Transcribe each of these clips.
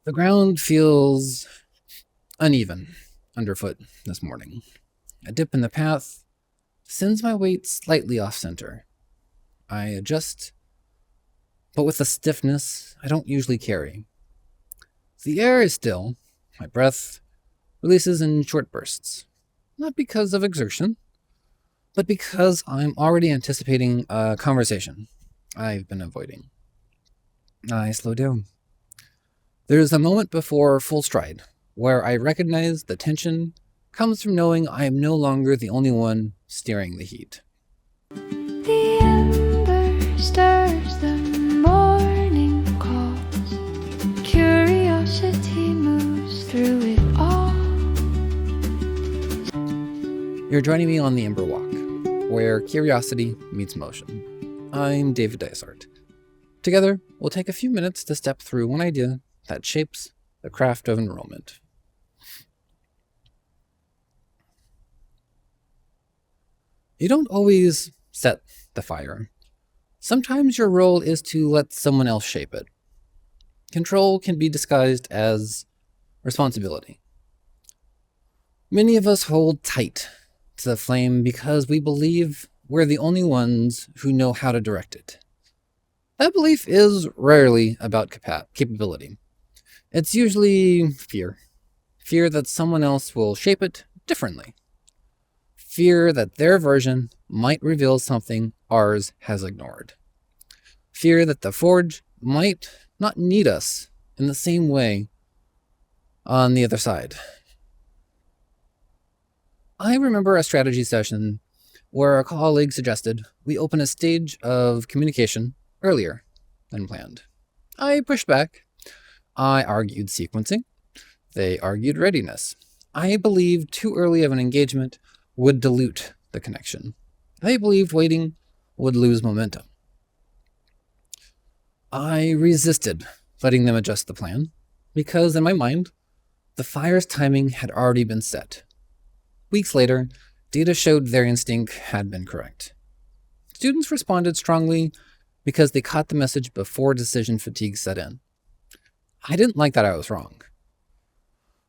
The ground feels uneven underfoot this morning. A dip in the path sends my weight slightly off center. I adjust, but with a stiffness I don't usually carry. The air is still. My breath releases in short bursts. Not because of exertion, but because I'm already anticipating a conversation I've been avoiding. I slow down. There's a moment before full stride where I recognize the tension comes from knowing I am no longer the only one steering the heat. The ember stirs, the morning calls. Curiosity moves through it all. You're joining me on the Ember Walk, where curiosity meets motion. I'm David Dysart. Together, we'll take a few minutes to step through one idea that shapes the craft of enrollment. You don't always set the fire. Sometimes your role is to let someone else shape it. Control can be disguised as responsibility. Many of us hold tight to the flame because we believe we're the only ones who know how to direct it. That belief is rarely about capability. It's usually fear. Fear that someone else will shape it differently. Fear that their version might reveal something ours has ignored. Fear that the Forge might not need us in the same way on the other side. I remember a strategy session where a colleague suggested we open a stage of communication earlier than planned. I pushed back. I argued sequencing. They argued readiness. I believed too early of an engagement would dilute the connection. They believed waiting would lose momentum. I resisted letting them adjust the plan because, in my mind, the fire's timing had already been set. Weeks later, data showed their instinct had been correct. Students responded strongly because they caught the message before decision fatigue set in. I didn't like that I was wrong.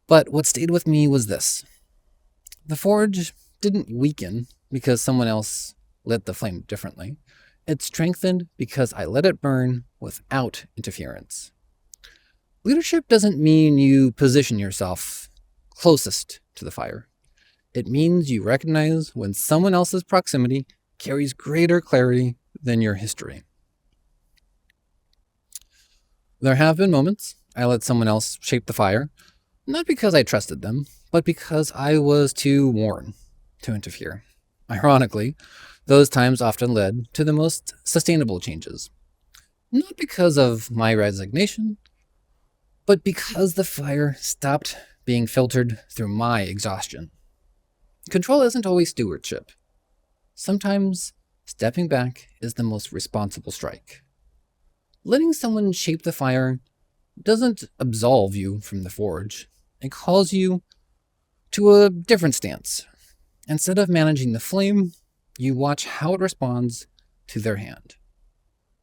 But what stayed with me was this. The Forge didn't weaken because someone else lit the flame differently. It strengthened because I let it burn without interference. Leadership doesn't mean you position yourself closest to the fire. It means you recognize when someone else's proximity carries greater clarity than your history. There have been moments I let someone else shape the fire, not because I trusted them, but because I was too worn to interfere. Ironically, those times often led to the most sustainable changes. Not because of my resignation, but because the fire stopped being filtered through my exhaustion. Control isn't always stewardship. Sometimes stepping back is the most responsible strike. Letting someone shape the fire doesn't absolve you from the Forge. It calls you to a different stance. Instead of managing the flame, you watch how it responds to their hand.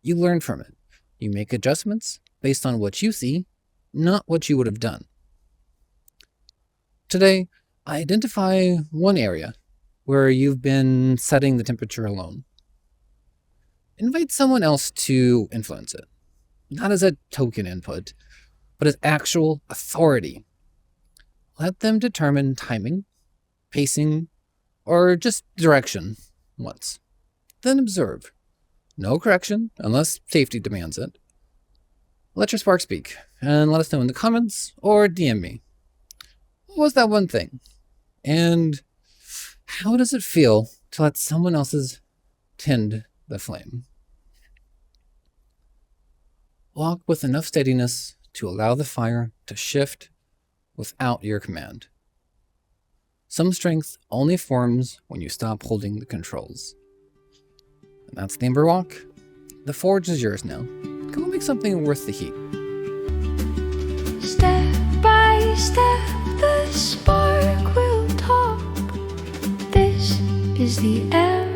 You learn from it. You make adjustments based on what you see, not what you would have done. Today, I identify one area where you've been setting the temperature alone. Invite someone else to influence it, not as a token input, but as actual authority. Let them determine timing, pacing, or just direction once. Then observe. No correction unless safety demands it. Let your spark speak, and let us know in the comments or DM me. What was that one thing? And how does it feel to let someone else's tend the flame? Walk with enough steadiness to allow the fire to shift without your command. Some strength only forms when you stop holding the controls. And that's the Ember Walk. The Forge is yours now. Go make something worth the heat. Step by step, the spark will talk. This is the end.